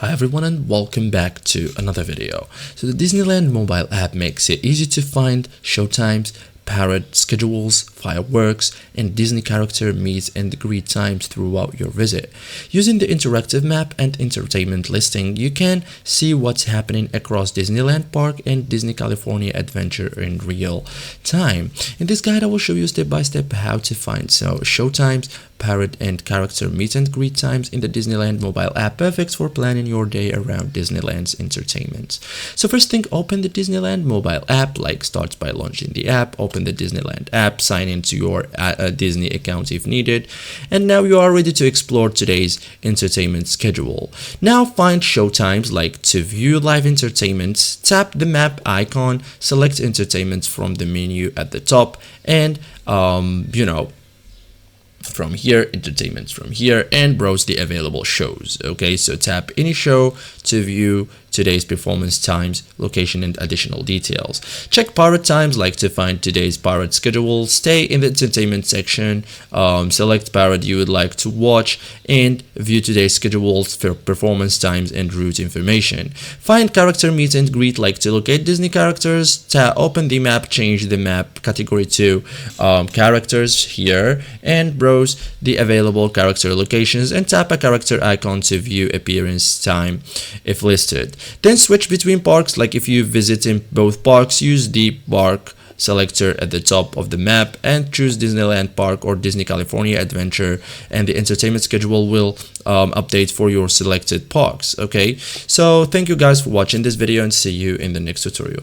Hi everyone and welcome back to another video. So the Disneyland mobile app makes it easy to find showtimes, parade schedules, fireworks, and Disney character meet and greet times throughout your visit. Using the interactive map and entertainment listing, you can see what's happening across Disneyland Park and Disney California Adventure in real time. In this guide, I will show you step by step how to find showtimes, parade and character meet and greet times in the Disneyland mobile app, perfect for planning your day around Disneyland's entertainment. So first thing, open the Disneyland mobile app. Starts by launching the app. Open the Disneyland app, sign into your Disney account if needed, and now you are ready to explore today's entertainment schedule. Now find showtimes. To view live entertainment, tap the map icon, select entertainment from the menu at the top, and from here, entertainment from here, and browse the available shows. Okay, so tap any show to view today's performance times, location, and additional details. Check parade times, to find today's parade schedule. Stay in the entertainment section, select parade you would like to watch, and view today's schedules for performance times and route information. Find character meet and greet, to locate Disney characters. Open the map, change the map category to characters here, and browse the available character locations, and tap a character icon to view appearance time if listed. Then switch between parks. If you visit in both parks, use the park selector at the top of the map and choose Disneyland Park or Disney California Adventure, and the entertainment schedule will update for your selected parks. Okay, so thank you guys for watching this video and see you in the next tutorial.